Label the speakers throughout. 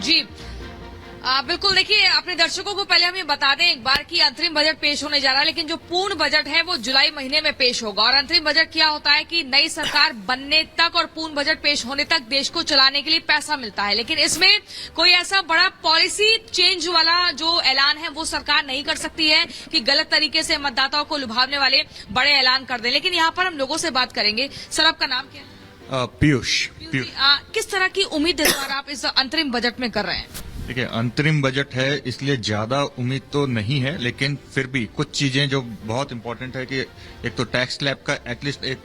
Speaker 1: जी बिल्कुल। देखिए, अपने दर्शकों को पहले हम ये बता दें एक बार कि अंतरिम बजट पेश होने जा रहा है, लेकिन जो पूर्ण बजट है वो जुलाई महीने में पेश होगा। और अंतरिम बजट क्या होता है कि नई सरकार बनने तक और पूर्ण बजट पेश होने तक देश को चलाने के लिए पैसा मिलता है, लेकिन इसमें कोई ऐसा बड़ा पॉलिसी चेंज वाला जो ऐलान है वो सरकार नहीं कर सकती है कि गलत तरीके से मतदाताओं को लुभावने वाले बड़े ऐलान कर दें। लेकिन यहाँ पर हम लोगों से बात करेंगे। सर, आपका नाम क्या है?
Speaker 2: पीयूष।
Speaker 1: किस तरह की उम्मीद इस बार आप इस अंतरिम बजट में कर रहे हैं?
Speaker 2: देखिए, अंतरिम बजट है इसलिए ज्यादा उम्मीद तो नहीं है, लेकिन फिर भी कुछ चीजें जो बहुत इंपॉर्टेंट है कि एक तो टैक्स स्लैब का एटलीस्ट एक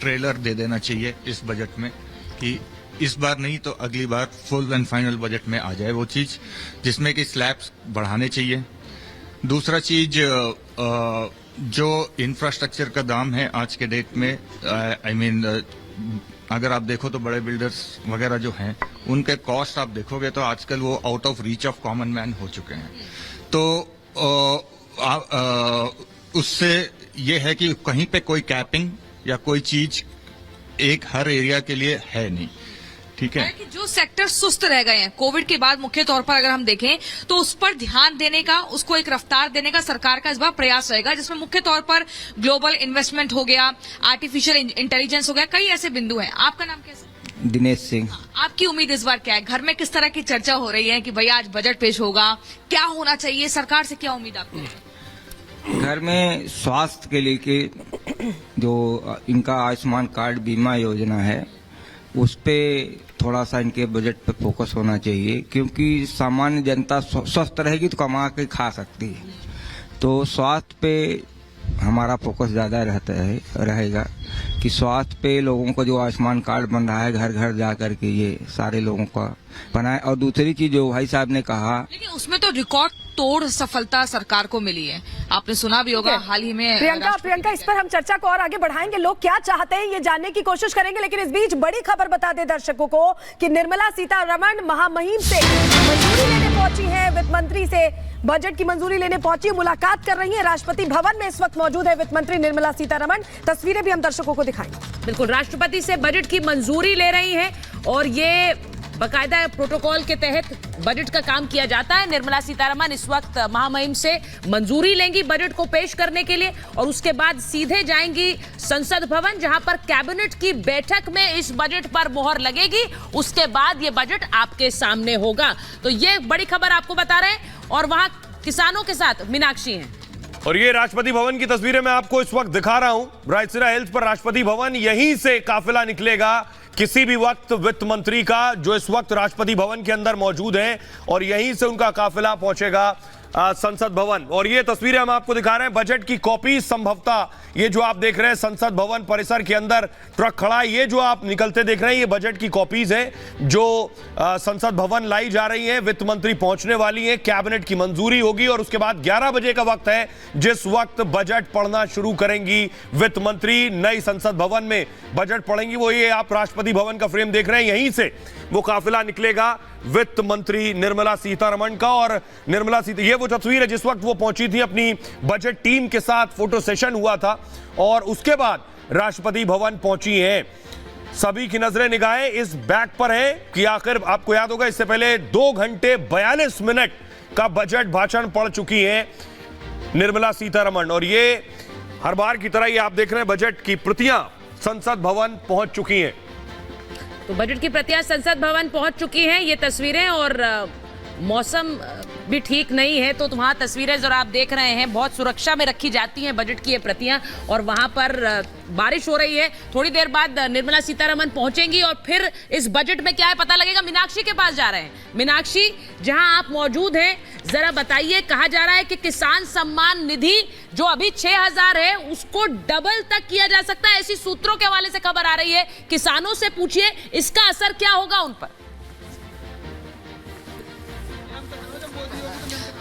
Speaker 2: ट्रेलर दे देना चाहिए इस बजट में, कि इस बार नहीं तो अगली बार फुल एंड फाइनल बजट में आ जाए वो चीज, जिसमें कि स्लैब्स बढ़ाने चाहिए। दूसरा चीज जो इंफ्रास्ट्रक्चर का दाम है आज के डेट में, आई मीन अगर आप देखो तो बड़े बिल्डर्स वगैरह जो हैं उनके कॉस्ट आप देखोगे तो आजकल वो out of reach of common man हो चुके हैं। तो उससे ये है कि कहीं पे कोई कैपिंग या कोई चीज एक हर एरिया के लिए है नहीं। ठीक है
Speaker 1: कि जो सेक्टर सुस्त रह गए हैं कोविड के बाद, मुख्य तौर पर अगर हम देखें तो उस पर ध्यान देने का, उसको एक रफ्तार देने का सरकार का इस बार प्रयास रहेगा, जिसमें मुख्य तौर पर ग्लोबल इन्वेस्टमेंट हो गया, आर्टिफिशियल इंटेलिजेंस हो गया, कई ऐसे बिंदु हैं। आपका नाम कैसे?
Speaker 3: दिनेश सिंह।
Speaker 1: आपकी उम्मीद इस बार क्या है? घर में किस तरह की चर्चा हो रही है कि भैया आज बजट पेश होगा, क्या होना चाहिए, सरकार से क्या उम्मीद आपकी है?
Speaker 3: घर में स्वास्थ्य के लिए कि जो इनका आयुष्मान कार्ड बीमा योजना है उस पे थोड़ा सा इनके बजट पे फोकस होना चाहिए, क्योंकि सामान्य जनता स्वस्थ रहेगी तो कमा के खा सकती है। तो स्वास्थ्य पे हमारा फोकस ज्यादा रहेगा कि स्वास्थ्य पे लोगों को जो आयुष्मान कार्ड बन रहा है घर घर जा करके ये सारे लोगों का बनाए। और दूसरी चीज जो भाई साहब ने कहा,
Speaker 1: लेकिन उसमें तो रिकॉर्ड तोड़ सफलता सरकार को मिली है, आपने सुना भी होगा हाल ही में।
Speaker 4: प्रियंका, इस पर हम चर्चा को और आगे बढ़ाएंगे। लोग क्या चाहते हैं ये जानने की कोशिश करेंगे, लेकिन इस बीच बड़ी खबर बता दें दर्शकों को कि निर्मला सीतारमण महामहिम से मंजूरी लेने पहुंची है, वित्त मंत्री से बजट की मंजूरी लेने पहुंची, मुलाकात कर रही है। राष्ट्रपति भवन में इस वक्त मौजूद है वित्त मंत्री निर्मला सीतारमण। तस्वीरें भी हम दर्शकों को दिखाएंगे।
Speaker 5: बिल्कुल, राष्ट्रपति से बजट की मंजूरी ले रही हैं और ये बाकायदा प्रोटोकॉल के तहत बजट का काम किया जाता है। निर्मला सीतारमण इस वक्त महामहिम से मंजूरी लेंगी बजट को पेश करने के लिए और उसके बाद सीधे जाएंगी संसद भवन, जहां पर कैबिनेट की बैठक में इस बजट पर मोहर लगेगी। उसके बाद ये बजट आपके सामने होगा। तो ये बड़ी खबर आपको बता रहे हैं। और वहां किसानों के साथ मीनाक्षी हैं।
Speaker 6: और ये राष्ट्रपति भवन की तस्वीरें मैं आपको इस वक्त दिखा रहा हूं। रायसीना हिल्स पर राष्ट्रपति भवन, यहीं से काफिला निकलेगा किसी भी वक्त वित्त मंत्री का, जो इस वक्त राष्ट्रपति भवन के अंदर मौजूद हैं, और यहीं से उनका काफिला पहुंचेगा संसद भवन। और ये तस्वीरें हम आपको दिखा रहे हैं बजट की कॉपी। संभवतः ये जो आप देख रहे हैं संसद भवन परिसर के अंदर ट्रक खड़ा है, ये जो आप निकलते देख रहे हैं ये बजट की कॉपीज हैं जो संसद भवन लाई जा रही हैं। वित्त मंत्री पहुंचने वाली हैं, कैबिनेट की मंजूरी होगी और उसके बाद 11 बजे का वक्त है जिस वक्त बजट पढ़ना शुरू करेंगी वित्त मंत्री। नई संसद भवन में बजट पढ़ेंगी। वो ये आप राष्ट्रपति भवन का फ्रेम देख रहे हैं, यहीं से वो काफिला निकलेगा वित्त मंत्री निर्मला सीतारमण का। और निर्मला ये वो तस्वीर है जिस वक्त वो पहुंची थी अपनी बजट टीम के साथ, फोटो सेशन हुआ था और उसके बाद राष्ट्रपति भवन पहुंची हैं। सभी की नजरें निगाहें इस बैग पर है कि आखिर आपको याद होगा इससे पहले 2 घंटे 42 मिनट का बजट भाषण पढ़ चुकी हैं निर्मला सीतारमण। और ये हर बार की तरह ये आप देख रहे हैं बजट की प्रतियां संसद भवन पहुंच चुकी हैं।
Speaker 5: तो बजट की प्रतियां संसद भवन पहुंच चुकी हैं ये तस्वीरें। और मौसम भी ठीक नहीं है तो वहां तस्वीरें जरा आप देख रहे हैं, बहुत सुरक्षा में रखी जाती हैं बजट की ये प्रतियां। और वहां पर बारिश हो रही है। थोड़ी देर बाद निर्मला सीतारमण पहुंचेंगी और फिर इस बजट में क्या है पता लगेगा। मीनाक्षी के पास जा रहे हैं। मीनाक्षी, जहां आप मौजूद हैं, जरा बताइए, कहा जा रहा है कि किसान सम्मान निधि जो अभी 6,000 है उसको डबल तक किया जा सकता है, ऐसी सूत्रों के हवाले से खबर आ रही है। किसानों से पूछिए इसका असर क्या होगा उन पर।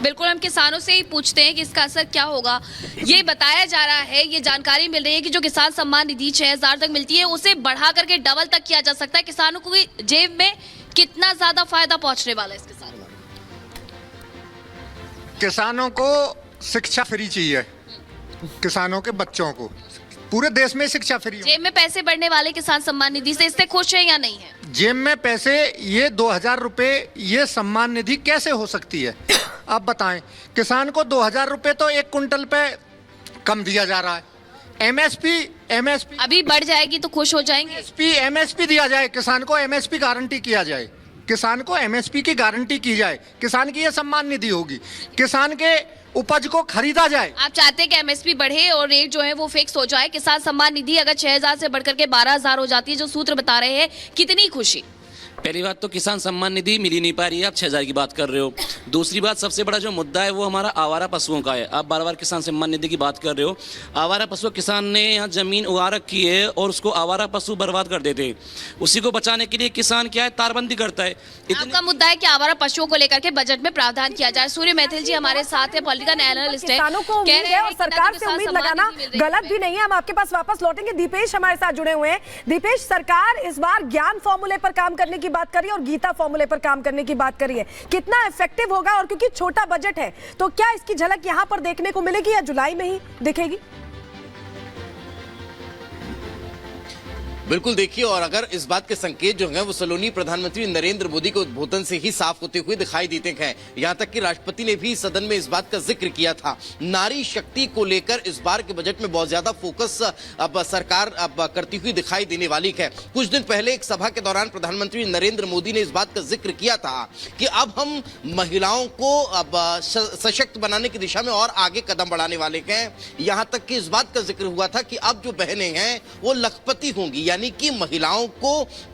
Speaker 7: बिल्कुल, हम किसानों से ही पूछते हैं कि इसका असर क्या होगा। ये बताया जा रहा है, ये जानकारी मिल रही है कि जो किसान सम्मान निधि 6,000 तक मिलती है उसे बढ़ा करके डबल तक किया जा सकता है। किसानों को जेब में कितना ज्यादा फायदा पहुंचने वाला है इसके साथ?
Speaker 8: किसानों को शिक्षा फ्री चाहिए, किसानों के बच्चों को पूरे देश में शिक्षा फ्री हो।
Speaker 7: जेब में पैसे बढ़ने वाले किसान सम्मान निधि से इससे खुश है या नहीं है?
Speaker 8: जेब में पैसे, ये 2000 रुपए ये सम्मान निधि कैसे हो सकती है? आप बताएं। किसान को 2000 रुपए तो 1 कुंटल पे कम दिया जा रहा है। एमएसपी
Speaker 7: अभी बढ़ जाएगी तो खुश हो जाएंगे?
Speaker 8: एमएसपी दिया जाए, किसान को एमएसपी गारंटी किया जाए, किसान को एमएसपी की गारंटी की जाए, किसान की ये सम्मान निधि होगी, किसान के उपज को खरीदा जाए।
Speaker 7: आप चाहते हैं कि एमएसपी बढ़े और रेट जो है वो फिक्स हो जाए। किसान सम्मान निधि अगर 6000 से बढ़कर के 12000 हो जाती है, जो सूत्र बता रहे हैं, कितनी खुशी?
Speaker 9: पहली बात तो किसान सम्मान निधि मिल ही नहीं पा रही है, आप 6000 की बात कर रहे हो। दूसरी बात, सबसे बड़ा जो मुद्दा है वो हमारा आवारा पशुओं का है। आप बार बार किसान सम्मान निधि की बात कर रहे हो। आवारा पशु, किसान ने यहाँ जमीन उगा रखी है और उसको आवारा पशु बर्बाद कर देते हैं। उसी को बचाने के लिए किसान क्या है, तारबंदी करता है।
Speaker 7: आपका मुद्दा है कि आवारा पशुओं को लेकर के बजट में प्रावधान किया जाए। सूर्य मैथिल जी हमारे साथ है, पॉलिटिकल एनालिस्ट है।
Speaker 4: किसानों को उम्मीद है और सरकार से उम्मीद लगाना गलत भी नहीं है। हम आपके पास वापस लौटेंगे। दीपेश हमारे साथ जुड़े हुए हैं। दीपेश, सरकार इस बार ज्ञान फॉर्मूले पर काम करने की बात कर रही है और गीता फॉर्मूले पर काम करने की बात करी है। कितना इफेक्टिव होगा? और क्योंकि छोटा बजट है तो क्या इसकी झलक यहां पर देखने को मिलेगी या जुलाई में ही दिखेगी?
Speaker 10: बिल्कुल, देखिए, और अगर इस बात के संकेत जो हैं वो सलोनी प्रधानमंत्री नरेंद्र मोदी के उद्बोधन से ही साफ होते हुए दिखाई देते हैं। यहां तक कि राष्ट्रपति ने भी सदन में इस बात का जिक्र किया था। नारी शक्ति को लेकर इस बार के बजट में बहुत ज्यादा फोकस अब सरकार अब करती हुई दिखाई देने वाली है। कुछ दिन पहले एक सभा के दौरान प्रधानमंत्री नरेंद्र मोदी ने इस बात का जिक्र किया था कि अब हम महिलाओं को अब सशक्त बनाने की दिशा में और आगे कदम बढ़ाने वाले हैं। यहां तक कि इस बात का जिक्र हुआ था कि अब जो बहनें हैं वो लखपति होंगी, यानी कि महिलाओं को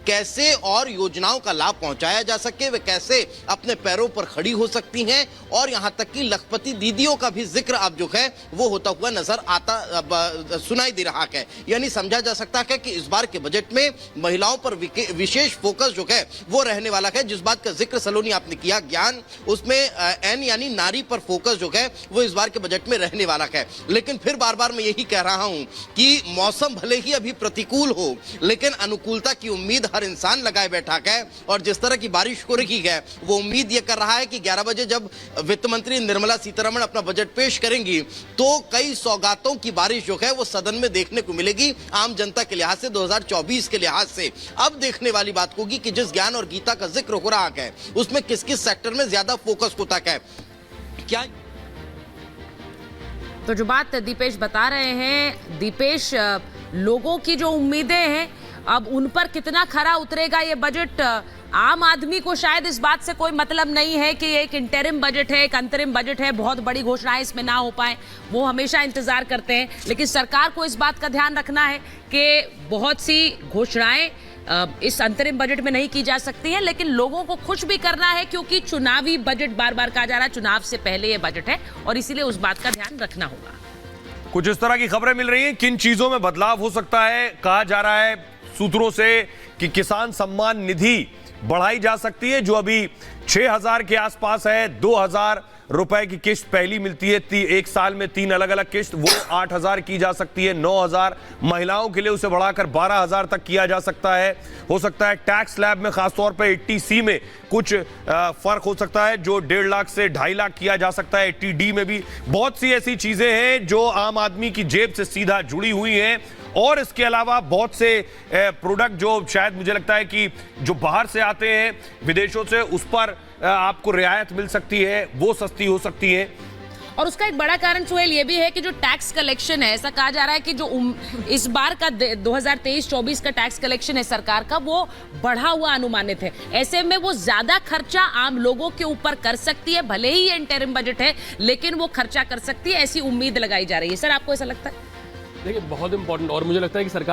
Speaker 10: कैसे और योजनाओं का लाभ पहुंचाया जा सके, वे कैसे अपने पैरों पर खड़ी हो सकती हैं। और यहां तक कि लखपति दीदियों का भी जिक्र अब जो है वो होता हुआ नजर आता सुनाई दे रहा है। यानी समझा जा सकता है कि इस बार के बजट में महिलाओं पर विशेष फोकस जो है वो रहने वाला है। जिस बात का जिक्र सलोनी आपने किया, ज्ञान, उसमें एन यानी नारी पर फोकस जो है वो इस बार के बजट में रहने वाला है। लेकिन फिर बार बार मैं यही कह रहा हूं कि मौसम भले ही अभी प्रतिकूल हो, लेकिन अनुकूलता की उम्मीद हर इंसान लगाए बैठा है। और जिस तरह की बारिश हो रही है वो उम्मीद ये कर रहा है कि 11 बजे जब वित्त मंत्री निर्मला सीतारमण अपना बजट पेश करेंगी तो कई सौगातों की बारिश जो है वो सदन में देखने को मिलेगी। आम जनता के लिहाज से, 2024 के लिहाज से अब देखने वाली बात होगी कि जिस ज्ञान और गीता का जिक्र हो रहा है उसमें किस किस सेक्टर में ज्यादा फोकस होता है। क्या
Speaker 5: तो जो बात दीपेश बता रहे हैं, दीपेश, लोगों की जो उम्मीदें हैं अब उन पर कितना खरा उतरेगा ये बजट? आम आदमी को शायद इस बात से कोई मतलब नहीं है कि एक इंटरिम बजट है, एक अंतरिम बजट है, बहुत बड़ी घोषणाएं इसमें ना हो पाए, वो हमेशा इंतजार करते हैं। लेकिन सरकार को इस बात का ध्यान रखना है कि बहुत सी घोषणाएं इस अंतरिम बजट में नहीं की जा सकती हैं, लेकिन लोगों को खुश भी करना है क्योंकि चुनावी बजट बार बार कहा जा रहा है, चुनाव से पहले ये बजट है और इसीलिए उस बात का ध्यान रखना होगा।
Speaker 6: कुछ इस तरह की खबरें मिल रही हैं। किन चीजों में बदलाव हो सकता है? कहा जा रहा है सूत्रों से कि किसान सम्मान निधि बढ़ाई जा सकती है, जो अभी 6000 के आसपास है। 2000 रुपए की किस्त पहली मिलती है, एक साल में 3 अलग अलग किस्त, वो 8000 की जा सकती है। 9000 महिलाओं के लिए उसे बढ़ाकर 12000 तक किया जा सकता है। हो सकता है टैक्स स्लैब में खासतौर पर 80C में कुछ फर्क हो सकता है, जो 1.5 लाख से 2.5 लाख किया जा सकता है। 80D में भी बहुत सी ऐसी चीजें हैं जो आम आदमी की जेब से सीधा जुड़ी हुई हैं। और इसके अलावा बहुत से प्रोडक्ट जो शायद मुझे लगता है कि जो बाहर से आते हैं विदेशों से, उस पर आपको रियायत मिल सकती है, वो सस्ती हो सकती है।
Speaker 5: और उसका एक बड़ा कारण सुहेल ये भी है कि जो टैक्स कलेक्शन है, ऐसा कहा जा रहा है कि जो इस बार का 2023-24 का टैक्स कलेक्शन है सरकार का, वो बढ़ा हुआ अनुमानित है। ऐसे में वो ज्यादा खर्चा आम लोगों के ऊपर कर सकती है, भले ही ये इंटरिम बजट है लेकिन वो खर्चा कर सकती है, ऐसी उम्मीद लगाई जा रही है। सर, आपको ऐसा लगता है?
Speaker 11: देखिए, बहुत इंपॉर्टेंट, और मुझे लगता है कि सरकार